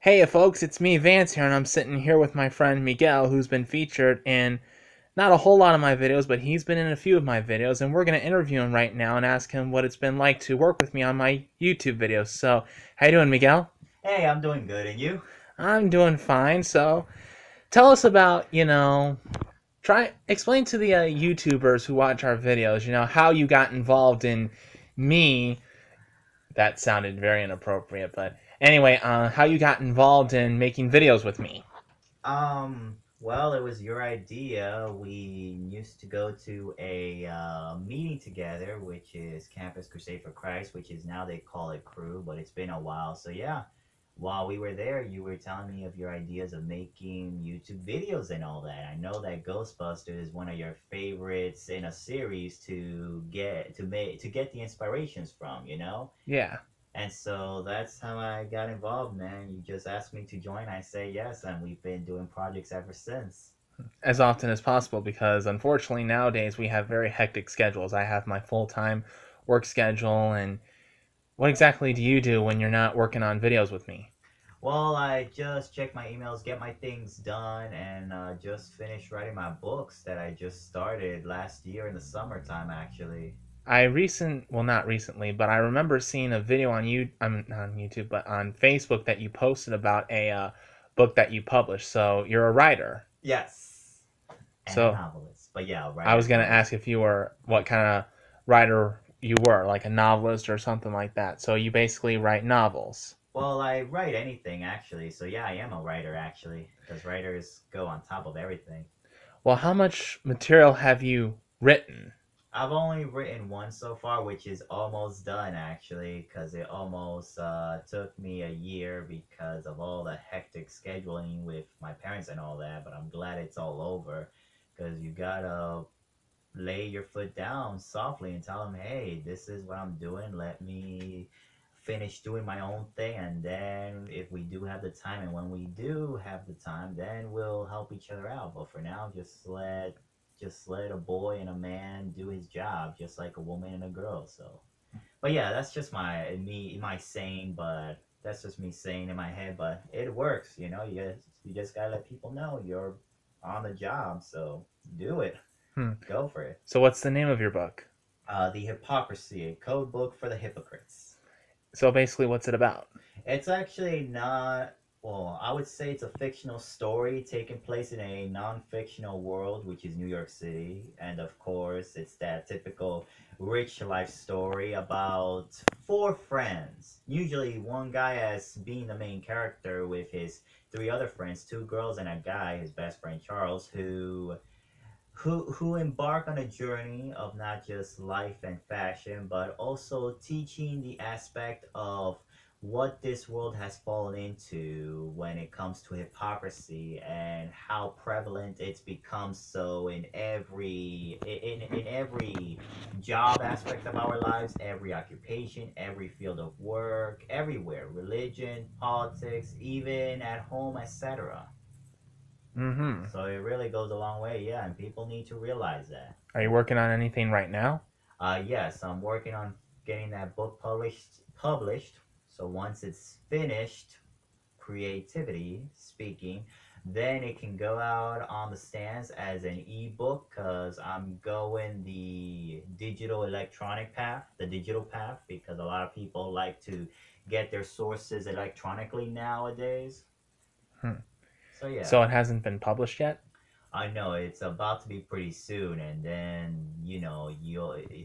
Hey folks, it's me Vance here, and I'm sitting here with my friend Miguel, who's been featured in not a whole lot of my videos, but he's been in a few of my videos, and we're going to interview him right now and ask him what it's been like to work with me on my YouTube videos. So, how you doing, Miguel? Hey, I'm doing good, and you? I'm doing fine. So, tell us about, try explain to the YouTubers who watch our videos, how you got involved in me. That sounded very inappropriate, but anyway, how you got involved in making videos with me. Well, it was your idea. We used to go to a meeting together, which is Campus Crusade for Christ, which is now they call it Crew, but it's been a while. So yeah, while we were there, you were telling me of your ideas of making YouTube videos and all that. I know that Ghostbusters is one of your favorites in a series to get the inspirations from, you know? Yeah. And so that's how I got involved, man. You just asked me to join. I say yes, and we've been doing projects ever since. As often as possible because unfortunately nowadays we have very hectic schedules. I have my full time work schedule, and what exactly do you do when you're not working on videos with me? Well, I just check my emails, get my things done, and just finished writing my books that I just started last year in the summertime, actually. Not recently, but I remember seeing a video on I'm not on YouTube, but on Facebook that you posted about a book that you published. So you're a writer. Yes, and a So novelist. But yeah, a I writer was as gonna well. ask if you were what kind of writer you were, like a novelist or something like that. So you basically write novels. Well, I write anything, actually. So yeah, I am a writer, actually, because writers go on top of everything. Well, how much material have you written? I've only written one so far, which is almost done actually, because it almost took me a year because of all the hectic scheduling with my parents and all that. But I'm glad it's all over, because you gotta lay your foot down softly and tell them, hey, this is what I'm doing. Let me finish doing my own thing, and then if we do have the time, and when we do have the time, then we'll help each other out. But for now, just let a boy and a man do his job, just like a woman and a girl. So, but yeah, that's just my saying, but that's just me saying in my head. But it works, you just gotta let people know you're on the job. So do it, Hmm. go for it. So what's the name of your book? The Hypocrisy, a code book for the hypocrites. So basically, what's it about? It's actually not. Well, I would say it's a fictional story taking place in a non-fictional world, which is New York City, and of course, it's that typical rich life story about four friends. Usually, one guy as being the main character with his three other friends, two girls and a guy, his best friend Charles, who embark on a journey of not just life and fashion, but also teaching the aspect of what this world has fallen into when it comes to hypocrisy and how prevalent it's become so in every job aspect of our lives, every occupation, every field of work, everywhere, religion, politics, even at home, etc. Mm-hmm. So it really goes a long way, yeah, and people need to realize that. Are you working on anything right now? Yes, I'm working on getting that book published. So once it's finished, creativity speaking, then it can go out on the stands as an ebook because I'm going the digital electronic path, the digital path, because a lot of people like to get their sources electronically nowadays. Hmm. So yeah. So it hasn't been published yet? I know it's about to be pretty soon, and then you'll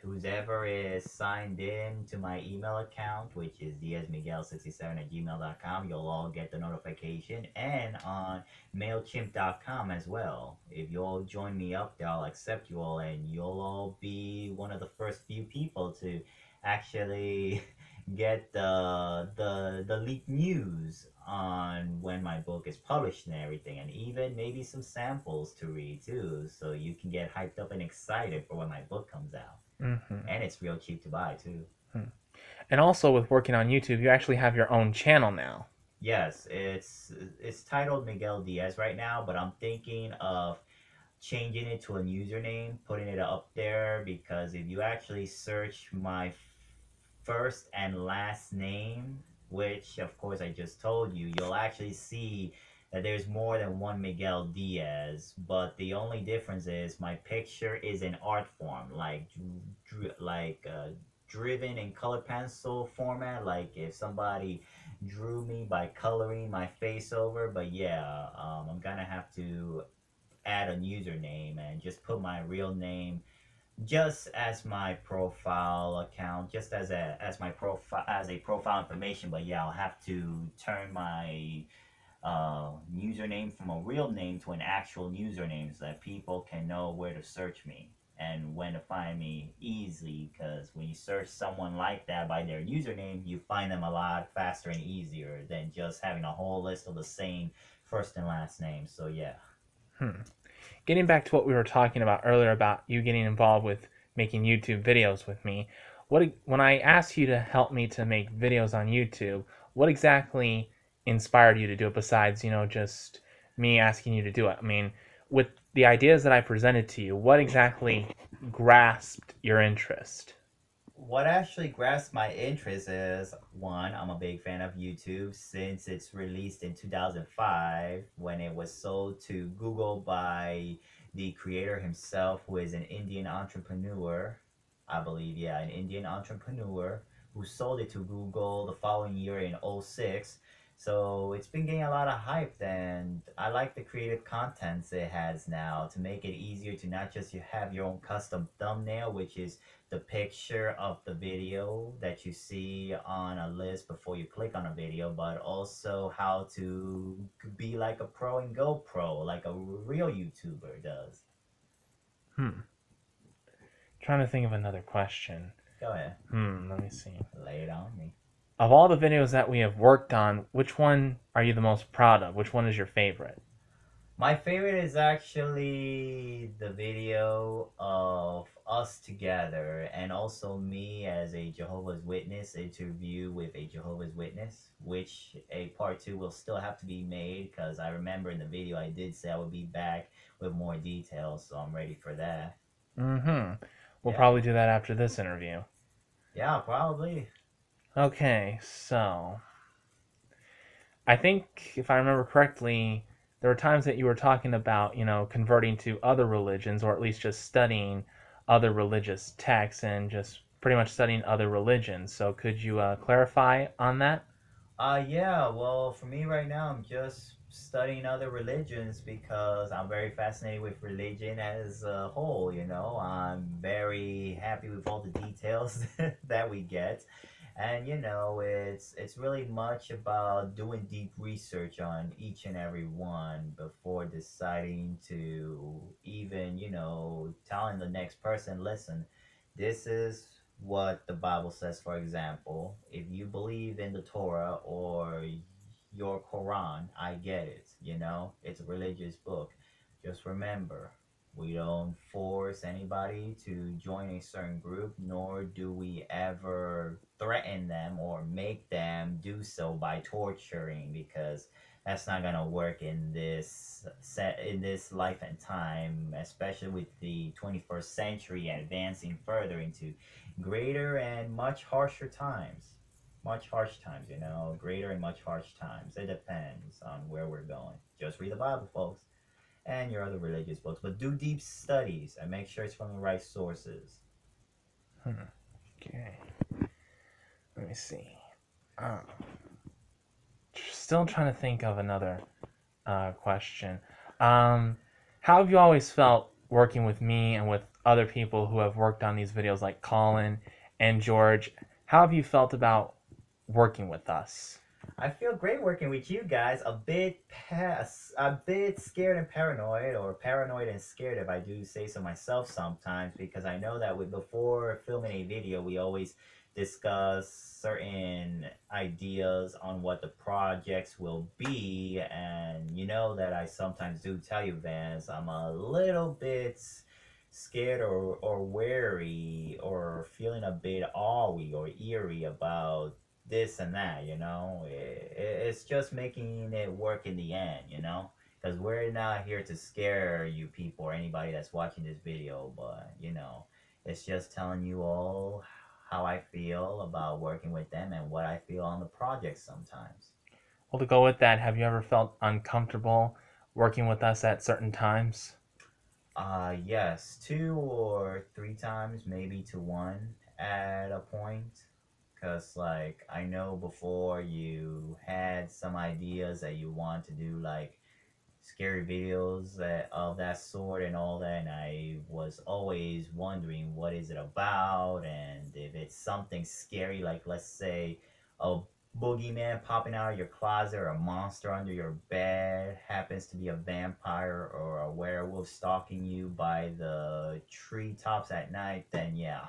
whoever is signed in to my email account, which is diazmiguel67@gmail.com, you'll all get the notification, and on Mailchimp.com as well. If you'll join me up there, I'll accept you all, and you'll all be one of the first few people to actually get the leaked news on when my book is published and everything, and even maybe some samples to read too, so you can get hyped up and excited for when my book comes out. Mm-hmm. And it's real cheap to buy too. Hmm. And also with working on YouTube, you actually have your own channel now. Yes, it's titled Miguel Diaz right now, but I'm thinking of changing it to a username, putting it up there, because if you actually search my first and last name, which of course I just told you, you'll actually see that there's more than one Miguel Diaz, but the only difference is my picture is in art form, like driven in color pencil format, like if somebody drew me by coloring my face over. But yeah, I'm gonna have to add a username and just put my real name just as my profile account, just as my profile as a profile information. But yeah, I'll have to turn my username from a real name to an actual username so that people can know where to search me and when to find me easily. Because when you search someone like that by their username, you find them a lot faster and easier than just having a whole list of the same first and last name. So yeah. Hmm. Getting back to what we were talking about earlier about you getting involved with making YouTube videos with me, when I asked you to help me to make videos on YouTube, what exactly inspired you to do it besides, just me asking you to do it? I mean, with the ideas that I presented to you, what exactly grasped your interest? What actually grasped my interest is one, I'm a big fan of YouTube since it's released in 2005 when it was sold to Google by the creator himself, who is an Indian entrepreneur. I believe, yeah, an Indian entrepreneur who sold it to Google the following year in '06. So it's been getting a lot of hype, and I like the creative contents it has now to make it easier to not just you have your own custom thumbnail, which is the picture of the video that you see on a list before you click on a video, but also how to be like a pro and go pro, like a real YouTuber does. Hmm. Trying to think of another question. Go ahead, Let me see. lay it on me. Of all the videos that we have worked on, which one are you the most proud of? Which one is your favorite? My favorite is actually the video of us together and also me as a Jehovah's Witness interview with a Jehovah's Witness, which a part two will still have to be made because I remember in the video I did say I would be back with more details, so I'm ready for that. Mm-hmm. We'll Yeah, probably do that after this interview. yeah, probably. Okay, so I think if I remember correctly, there were times that you were talking about, converting to other religions or at least just studying other religious texts and just pretty much studying other religions. So could you clarify on that? Yeah, well, for me right now, I'm just studying other religions because I'm very fascinated with religion as a whole, you know. I'm very happy with all the details that we get. And you know, it's really much about doing deep research on each and every one before deciding to even, telling the next person, listen, this is what the Bible says, for example. If you believe in the Torah or your Quran, I get it. It's a religious book. Just remember, we don't force anybody to join a certain group, nor do we ever threaten them or make them do so by torturing, because that's not gonna work in this life and time, especially with the 21st century and advancing further into greater and much harsher times. Much harsh times, greater and much harsh times. It depends on where we're going. Just read the Bible, folks, and your other religious books, but do deep studies and make sure it's from the right sources. Hmm. Okay, let me see. Uh, Still trying to think of another question. Um, how have you always felt working with me and with other people who have worked on these videos, like Colin and George? How have you felt about working with us? I feel great working with you guys. A bit scared and paranoid, or paranoid and scared, if I do say so myself sometimes, because I know that before filming a video, we always discuss certain ideas on what the projects will be, and you know that I sometimes do tell you, Vance, I'm a little bit scared or wary or feeling a bit awy or eerie about this and that, it's just making it work in the end, because we're not here to scare you people or anybody that's watching this video, but it's just telling you all how I feel about working with them and what I feel on the project sometimes. Well, to go with that, have you ever felt uncomfortable working with us at certain times? Yes, two or three times, maybe to one at a point. Cause like I know before you had some ideas that you want to do, like scary videos of that sort and all that, and I was always wondering what is it about, and if it's something scary, like let's say a boogeyman popping out of your closet, or a monster under your bed happens to be a vampire or a werewolf stalking you by the treetops at night, then yeah,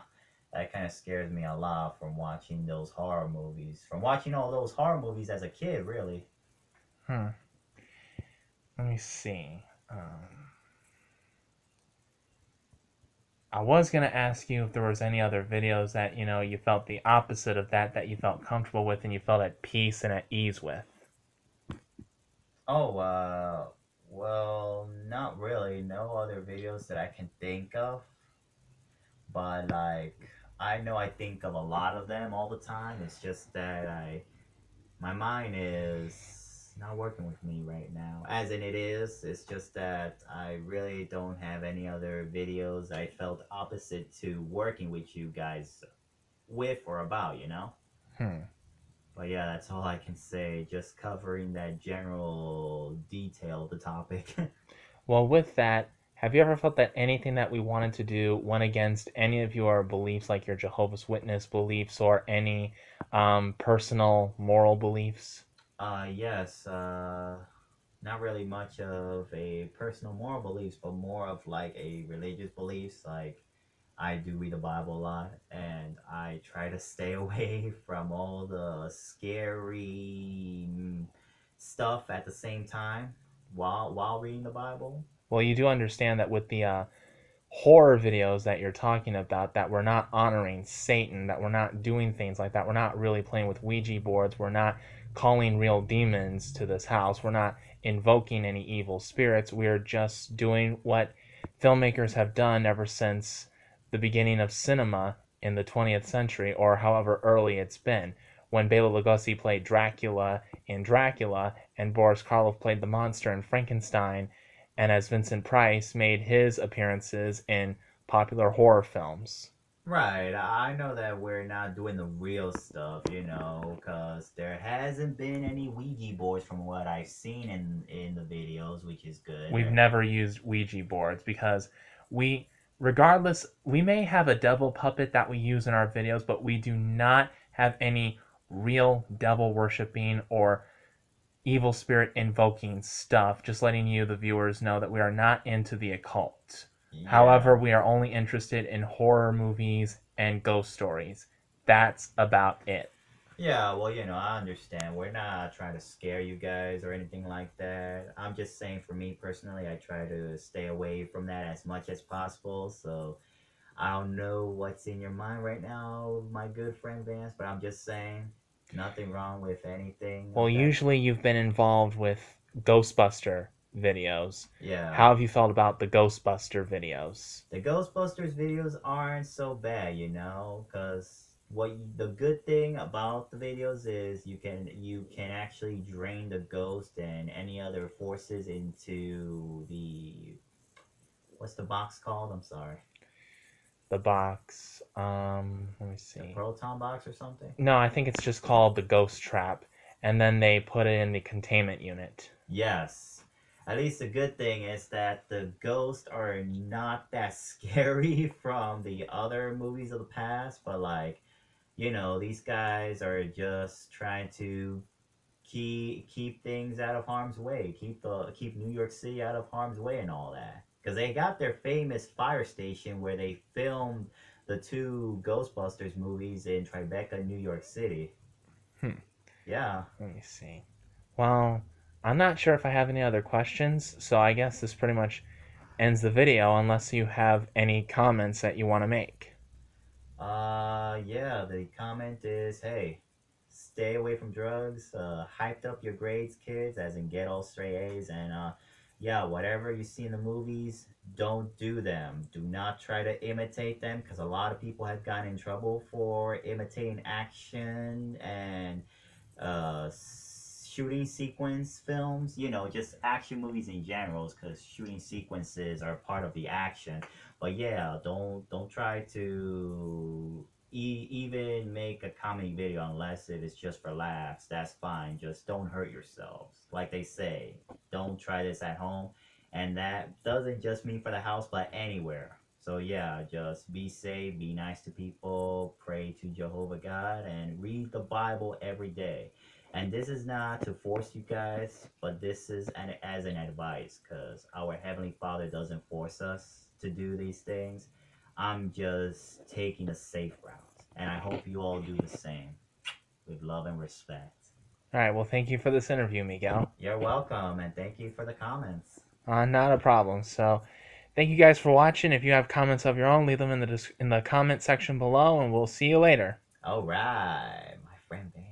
that kind of scares me a lot from watching those horror movies, from watching all those horror movies as a kid, really. Hmm. Let me see. I was gonna ask you if there was any other videos that you felt the opposite of that you felt comfortable with and you felt at peace and at ease with. Oh, well, not really. No other videos that I can think of, but like I know I think of a lot of them all the time. It's just that my mind is not working with me right now. As in it is, it's just that I really don't have any other videos I felt opposite to working with you guys with or about, you know? Hmm. But yeah, that's all I can say, just covering that general detail of the topic. Well, with that, have you ever felt that anything that we wanted to do went against any of your beliefs, like your Jehovah's Witness beliefs or any personal moral beliefs? Yes, not really much of a personal moral beliefs, but more of like a religious beliefs. Like I do read the Bible a lot, and I try to stay away from all the scary stuff at the same time while reading the Bible. Well, you do understand that with the horror videos that you're talking about, that we're not honoring Satan, that we're not doing things like that, we're not really playing with Ouija boards, we're not calling real demons to this house, we're not invoking any evil spirits, we're just doing what filmmakers have done ever since the beginning of cinema in the 20th century, or however early it's been, when Bela Lugosi played Dracula in Dracula and Boris Karloff played the monster in Frankenstein, and as Vincent Price made his appearances in popular horror films. Right, I know that we're not doing the real stuff, because there hasn't been any Ouija boards from what I've seen in the videos, which is We've good. never used Ouija boards because we, regardless, we may have a devil puppet that we use in our videos, but we do not have any real devil worshipping or evil spirit invoking stuff. Just letting you, the viewers, know that we are not into the occult. However, Yeah. we are only interested in horror movies and ghost stories. That's about it. Yeah, well, I understand. We're not trying to scare you guys or anything like that. I'm just saying, for me personally, I try to stay away from that as much as possible. So I don't know what's in your mind right now, my good friend Vance, but I'm just saying, nothing wrong with anything Well, of that. usually you've been involved with Ghostbuster videos. Yeah. How have you felt about the Ghostbuster videos? The Ghostbusters videos aren't so bad, because the good thing about the videos is you can actually drain the ghost and any other forces into the what's the box called? I'm sorry, The box. Let me the see. proton box or something. No, I think it's just called the Ghost Trap, and then they put it in the containment unit. Yes. At least the good thing is that the ghosts are not that scary from the other movies of the past, but like, these guys are just trying to keep things out of harm's way, keep New York City out of harm's way and all that. Because they got their famous fire station where they filmed the two Ghostbusters movies in Tribeca, New York City. Hmm. Yeah. Let me see. Well, I'm not sure if I have any other questions, so I guess this pretty much ends the video unless you have any comments that you want to make. Yeah, the comment is, hey, stay away from drugs, hyped up your grades, kids, as in get all straight A's, and yeah, whatever you see in the movies, don't do them. Do not try to imitate them because a lot of people have gotten in trouble for imitating action and shooting sequence films. You know, just action movies in general, because shooting sequences are part of the action. But yeah, don't try to even make a comedy video unless it is just for laughs. That's fine. Just don't hurt yourselves. Like they say, don't try this at home. And that doesn't just mean for the house, but anywhere. So yeah, just be safe, be nice to people, pray to Jehovah God, and read the Bible every day. And this is not to force you guys, but this is as an advice, because our Heavenly Father doesn't force us to do these things. I'm just taking the safe route, and I hope you all do the same with love and respect. All right. Well, thank you for this interview, Miguel. You're welcome, and thank you for the comments. Not a problem. So, thank you guys for watching. If you have comments of your own, leave them in the comment section below, and we'll see you later. All right, my friend Vance.